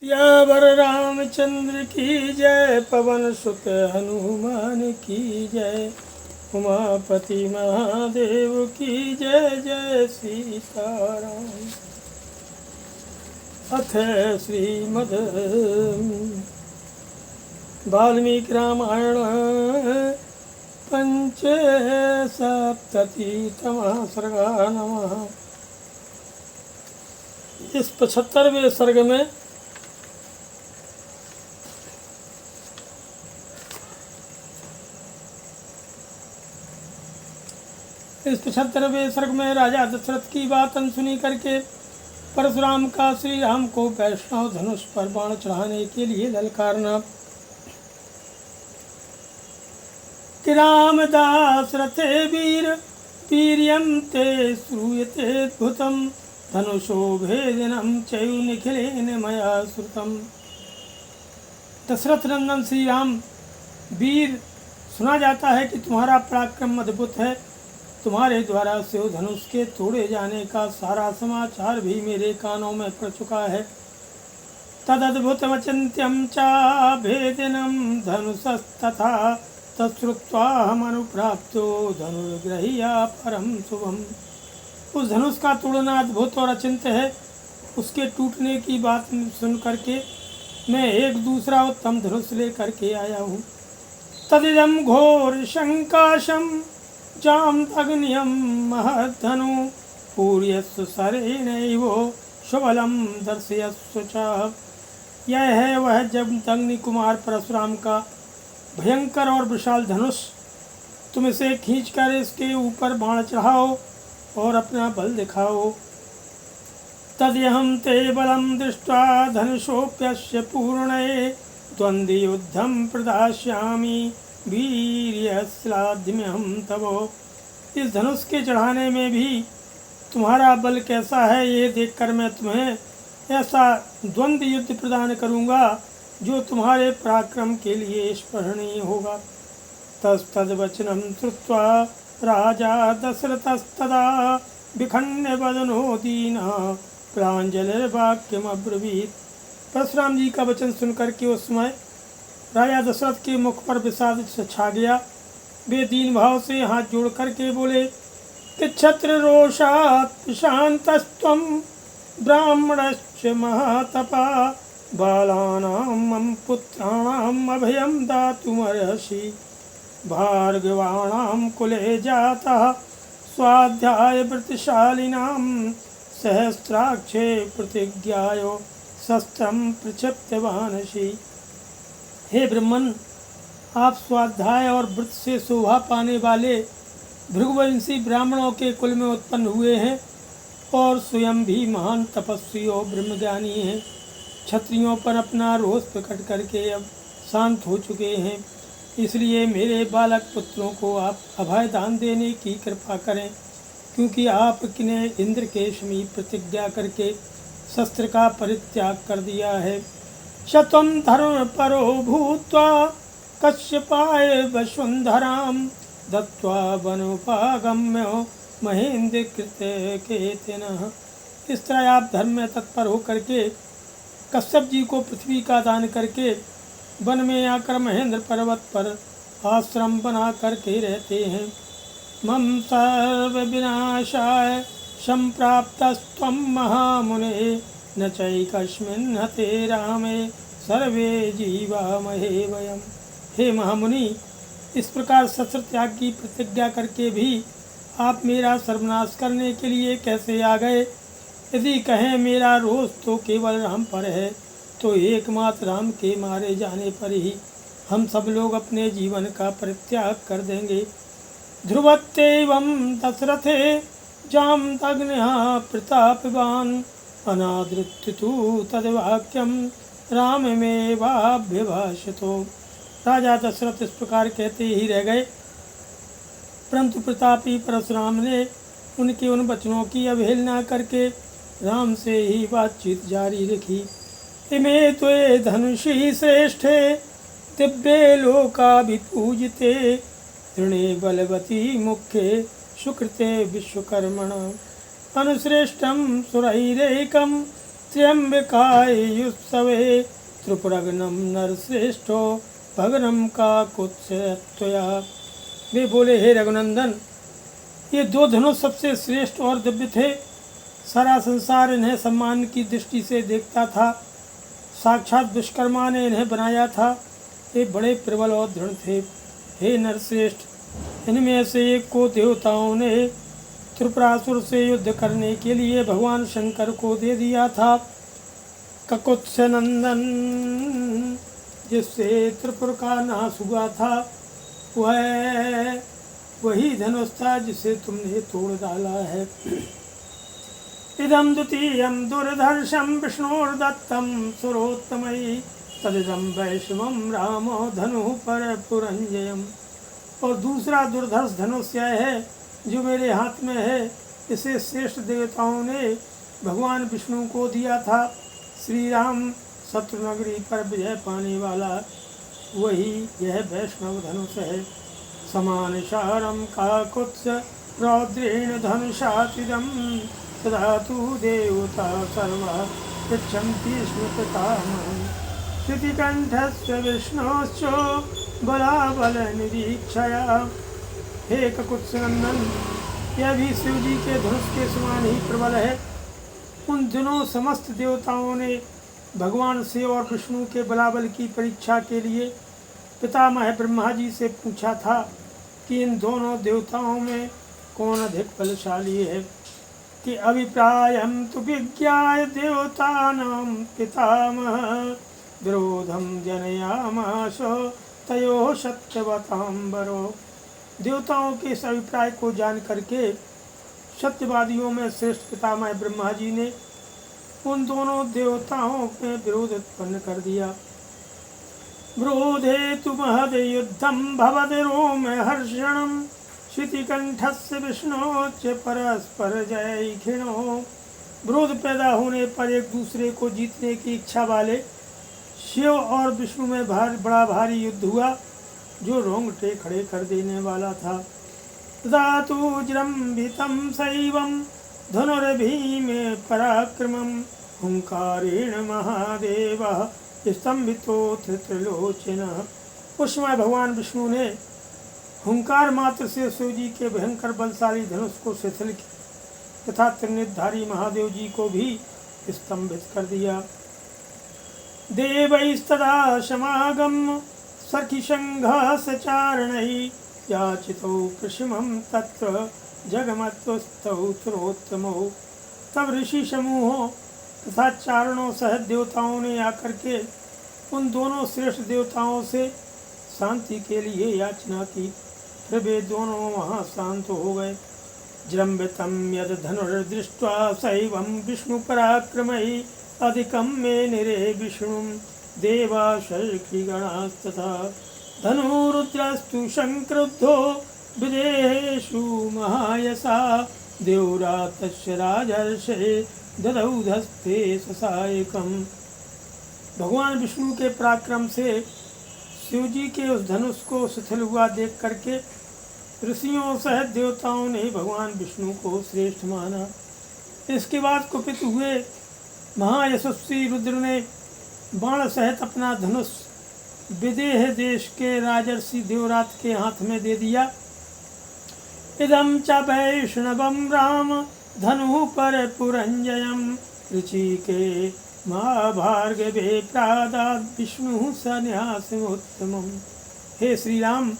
यावर रामचंद्र की जय, पवन सुत हनुमान की जय, उमापति महादेव की जय, जय सीताराम। अथ श्रीमद् वाल्मीकि रामायण पंचसप्ततितमः सर्गः। नमः। इस 75वें सर्ग में राजा दशरथ की बात अनसुनी करके परशुराम का श्री राम को वैष्णव धनुष पर बाण चढ़ाने के लिए ललकारना। कि रामदास रथे वीर वीर्यं ते श्रूयते भूतम, धनुषो भेदनम चयु निखिलेन मया श्रुतम। दशरथ नंदन श्री राम वीर, सुना जाता है कि तुम्हारा पराक्रम अद्भुत है। तुम्हारे द्वारा शिव धनुष के तोड़े जाने का सारा समाचार भी मेरे कानों में पड़ चुका है। तदद्भुतमचिन्त्यं च भेदनम धनुषस्तथा, तत्श्रुत्वा हमनुप्राप्तो धनुर्ग्रह्या परम शुभम। उस धनुष का तोड़ना अद्भुत और अचिंत्य है। उसके टूटने की बात सुन करके मैं एक दूसरा उत्तम धनुष लेकर के आया हूँ। तदिदं घोर शंकाशम जामदग्नियं महद्धनु, पूर्यस्व शरेणैव शुभलम दर्शयस्व च। यह है वह जमदग्नि कुमार परशुराम का भयंकर और विशाल धनुष। तुम इसे खींचकर इसके ऊपर बाण चढ़ाओ और अपना बल दिखाओ। तद्यहं ते बलं दृष्ट्वा धनुषोऽप्यस्य पूर्णे, द्वन्द्वयुद्धं प्रदास्यामि वीर्यस्लाध्यहं तव। इस धनुष के चढ़ाने में भी तुम्हारा बल कैसा है, ये देखकर मैं तुम्हें ऐसा द्वंद्व युद्ध प्रदान करूँगा जो तुम्हारे पराक्रम के लिए स्मरणीय होगा। तस्तद्वचनं श्रुत्वा राजा दशरथस्तदा विखण्य वदनो दीनः, प्राञ्जलिर्वाक्यमब्रवीत्। परशुराम जी का वचन सुनकर के उस समय राजा दशरथ के मुख पर विषाद छा गया। वे दीन भाव से हाथ जोड़ करके बोले कि क्षत्र रोषात् शान्तस्त्वं ब्राह्मणश्च महातपा, बालानां मम पुत्राणाम् अभयं दातुमर्हसि। भार्गवाणां कुले जातः स्वाध्यायव्रतशालिनां, सहस्राक्षे प्रतिज्ञायो शस्त्रं प्रक्षिप्तवानसि। हे ब्रह्मन, आप स्वाध्याय और व्रत से शोभा पाने वाले भृगुवंशी ब्राह्मणों के कुल में उत्पन्न हुए हैं और स्वयं भी महान तपस्वी और ब्रह्मज्ञानी हैं। क्षत्रियों पर अपना रोष प्रकट करके अब शांत हो चुके हैं, इसलिए मेरे बालक पुत्रों को आप अभय दान देने की कृपा करें, क्योंकि आपने इंद्र के समीप प्रतिज्ञा करके शस्त्र का परित्याग कर दिया है। शतं धर्मपरो भूत्वा कश्यपाय वसुन्धरां, दत्त्वा वनोपागम्य महेन्द्र कृतकेतनः। इस तरह आप धर्म में तत्पर होकर के कश्यप जी को पृथ्वी का दान करके वन में आकर महेंद्र पर्वत पर आश्रम बना करके रहते हैं। मम सर्व विनाशाय संप्राप्तस्त्वं महामुने, न चैकस्मिन् हते रामे सर्वे जीवामहे वयम्। हे महामुनि, इस प्रकार शस्त्र त्याग की प्रतिज्ञा करके भी आप मेरा सर्वनाश करने के लिए कैसे आ गए? यदि कहें मेरा रोष तो केवल राम पर है, तो एकमात्र राम के मारे जाने पर ही हम सब लोग अपने जीवन का परित्याग कर देंगे। ध्रुवत्येवं दशरथे जामदग्न्यः प्रतापवान्, अनादृत्य तु तद्वाक्यं राममेवाभ्यभाषतो। राजा दशरथ इस प्रकार कहते ही रह गए, परंतु प्रतापी परशुराम ने उनके उन वचनों की अवहेलना करके राम से ही बातचीत जारी रखी। इमे त्वे धनुषी श्रेष्ठे, दिव्ये लोकाभिपूजिते, तृणे बलवती मुख्ये सुकृते विश्वकर्मण। अनुश्रेष्टं सुरैरेकं त्र्यंबकायुत्सवे त्रिपुरग्नम नरश्रेष्ठो भगनम का कुत्सया। वे बोले, हे रघुनंदन, ये दो धनुष सबसे श्रेष्ठ और दिव्य थे। सारा संसार इन्हें सम्मान की दृष्टि से देखता था। साक्षात विश्वकर्मा ने इन्हें बनाया था। ये बड़े प्रबल और दृढ़ थे। हे नरश्रेष्ठ, इनमें से एक को देवताओं ने त्रिपुरासुर से युद्ध करने के लिए भगवान शंकर को दे दिया था। ककुत्स नंदन, जिससे त्रिपुर का नाश हुआ था, वही धनुष था जिसे तुमने तोड़ डाला है। इदम द्वितीयम दुर्धर्षम विष्णुर्दत्तम सुरोत्तमयि तदिदम वैष्णवम रामो धनु पर पुरंजयम। और दूसरा दुर्धर्ष धनुष यह है जो मेरे हाथ में है। इसे श्रेष्ठ देवताओं ने भगवान विष्णु को दिया था। श्री राम शत्रुनगरी पर विजय पाने वाला वही यह वैष्णव धनुष है। समान शारम काकुत्स रौद्रेण धनुषातिदम सदा तु देवता सर्वा पृच्छन्ति स्मृतकामं श्रुतिकण्ठस्य विष्णोश्च बलाबलनिरीक्षया। हे ककुत्स नंदन, यह भी शिव जी के धनुष के समान ही प्रबल है। उन दिनों समस्त देवताओं ने भगवान शिव और विष्णु के बलाबल की परीक्षा के लिए पितामह ब्रह्मा जी से पूछा था कि इन दोनों देवताओं में कौन अधिक बलशाली है। कि अभिप्रायं तु विज्ञाय देवतानां पितामह विरोधम जनयामास तयोः सत्यवतांबरो। देवताओं के इस अभिप्राय को जान करके सत्यवादियों में श्रेष्ठ पितामह ब्रह्मा जी ने उन दोनों देवताओं में विरोध उत्पन्न कर दिया। विरोधे तु महद युद्धम भवद रोम हर्षणम श्रुतिकंठस्य विष्णोच्च परस्पर जय खिणो। विरोध पैदा होने पर एक दूसरे को जीतने की इच्छा वाले शिव और विष्णु में बड़ा भारी युद्ध हुआ जो रोंगटे खड़े कर देने वाला था। तदा तु जृंभितं शैवं धनुर्भीमे पराक्रमं हुंकारेण महादेवः स्तंभितो त्रिलोचनः। उस समय भगवान विष्णु ने हुंकार मात्र से शिव जी के भयंकर बलशाली धनुष को शिथिल किया तथा त्रिनेत्रधारी महादेव जी को भी स्तंभित कर दिया। देवैस्तदा समागम सखिसंघासचारणैः याचितो कृष्णं तत्र जगमत्वस्तौ तुरोत्तमो। तब ऋषि समूहों तथा चारणों सहित देवताओं ने आकर के उन दोनों श्रेष्ठ देवताओं से शांति के लिए याचना की। फिर वे दोनों वहाँ शांत हो गए। जृंभितं यद धनुर्दृष्ट्वा शैवं विष्णु पराक्रमैः अधिकं मे निरे विष्णुं देवाशर्खिगणास्तथा धनुरुद्रस्तु संक्रुद्धो विदेहेषु महायसा देवरातस्य राजर्षे ददौ धस्ते ससायकम्। भगवान विष्णु के पराक्रम से शिव जी के उस धनुष को शिथिल हुआ देख करके ऋषियों सहित देवताओं ने भगवान विष्णु को श्रेष्ठ माना। इसके बाद कुपित हुए महायशस्वी रुद्र ने बाण सहित अपना धनुष विदेह देश के राजर्षि देवरात के हाथ में दे दिया। इदं च वैष्णवं राम धनु पर पुरंजयम ऋचिके महाभार्गवे प्रादाद विष्णु सन्यासमुत्तमम्। हे श्री राम,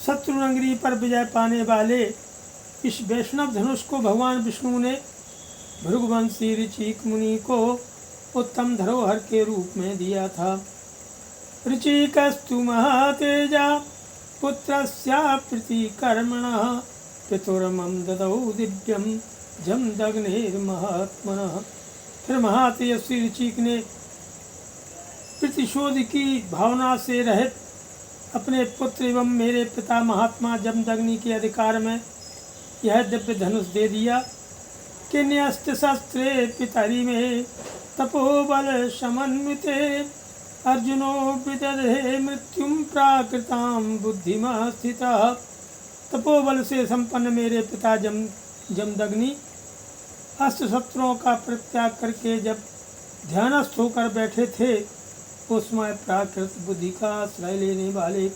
शत्रुनगरी पर विजय पाने वाले इस वैष्णव धनुष को भगवान विष्णु ने भृगुवंशी ऋचिक मुनि को उत्तम धरोहर के रूप में दिया था। ऋचिकस्तु महातेजा पुत्रस्याप्रीतिकर्मणः पितुर्मं ददौ दिव्यं जमदग्नेर्महात्मनः। फिर महातेजस्वी ऋचिक ने प्रतिशोध की भावना से रहित अपने पुत्र एवं मेरे पिता महात्मा जमदग्नि के अधिकार में यह दिव्य धनुष दे दिया। किन्यस्त शस्त्रे पितरि में तपोबल समन्विते अर्जुनो विदधे मृत्युम प्राकृतां बुद्धिमा स्थितः। तपोबल से संपन्न मेरे पिता जमदग्नि अस्त्र शस्त्रों का परित्याग करके जब ध्यानस्थ होकर बैठे थे। उस समय प्राकृत बुद्धि का आश्रय लेने वाले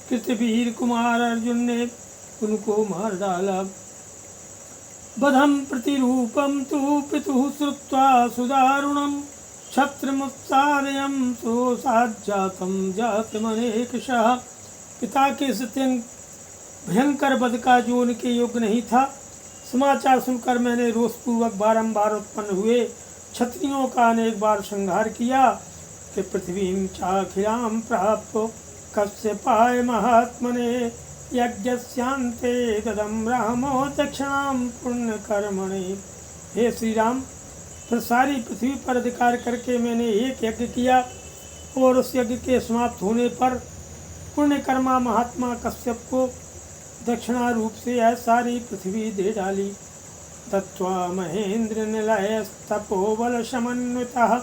कृतवीर कुमार अर्जुन ने उनको मार डाला। बधम प्रतिरूपम तु पितुः श्रुत्वा सुदारुणम क्षत्रमुत्सादयं सोऽसाज्जातं जातमनेकशः। पिता के इस भयंकर वध का जो उनके योग्य नहीं था, समाचार सुनकर मैंने रोषपूर्वक बारंबार उत्पन्न हुए क्षत्रियों का अनेक बार संहार किया कि पृथ्वीं चाखिलां प्राप्तो कश्यपाय महात्मने यज्ञस्यान्ते तदं रामो दक्षिणां पुण्यकर्मणे। हे श्री राम, फिर सारी पृथ्वी पर अधिकार करके मैंने एक यज्ञ किया और उस यज्ञ के समाप्त होने पर पुण्यकर्मा महात्मा कश्यप को दक्षिणा रूप से यह सारी पृथ्वी दे डाली। दत्त्वा महेंद्र निलयस्तपोबल समन्वितः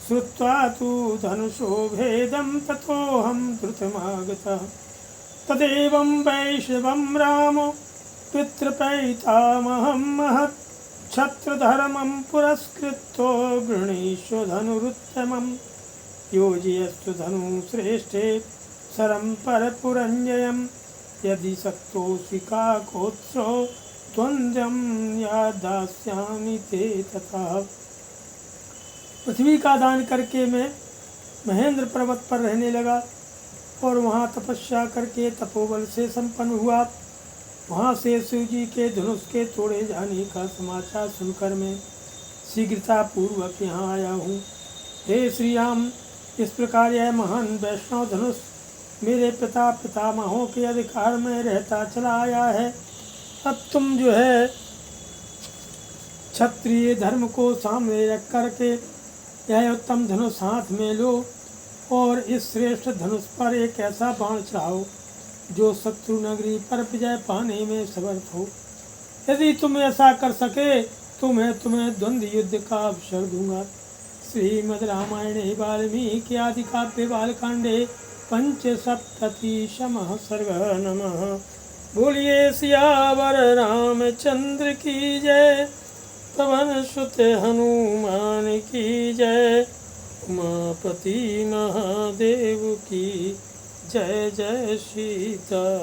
श्रुत्वा तु धनुषो भेदं ततोऽहं द्रुतमागतः। तदेवं वैष्णवं रामो पितृपैतामहं महत् क्षत्रधर्मं पुरस्कृत्य गृणीष्व धनुरुत्तमं। योजयस्तु धनु श्रेष्ठे शरं परपुरञ्जयं यदि शक्तोऽसि काकोत्सव द्वन्द्वं यादास्यामि ते तथा। पृथ्वी का दान करके मैं महेंद्र पर्वत पर रहने लगा और वहाँ तपस्या करके तपोबल से संपन्न हुआ। वहाँ से शिव जी के धनुष के तोड़े जाने का समाचार सुनकर मैं शीघ्रता पूर्वक यहाँ आया हूँ। हे श्री राम, इस प्रकार यह महान वैष्णव धनुष मेरे पिता पितामहों के अधिकार में रहता चला आया है। अब तुम जो है क्षत्रिय धर्म को सामने रख करके यह उत्तम धनुष हाथ में लो और इस श्रेष्ठ धनुष पर एक ऐसा बाण चढ़ाओ जो शत्रु नगरी पर विजय पाने में समर्थ हो। यदि तुम ऐसा कर सके तो मैं तुम्हें द्वंद्व युद्ध का अवसर दूंगा। श्रीमद् रामायणे वाल्मीकि आदि काव्ये बालकांडे पंचसप्ततितमः सर्गः। नमः। बोलिए सियावर रामचंद्र की जय, पवन सुत हनुमान की जय, उमापति महादेव की जय। जय सीताराम।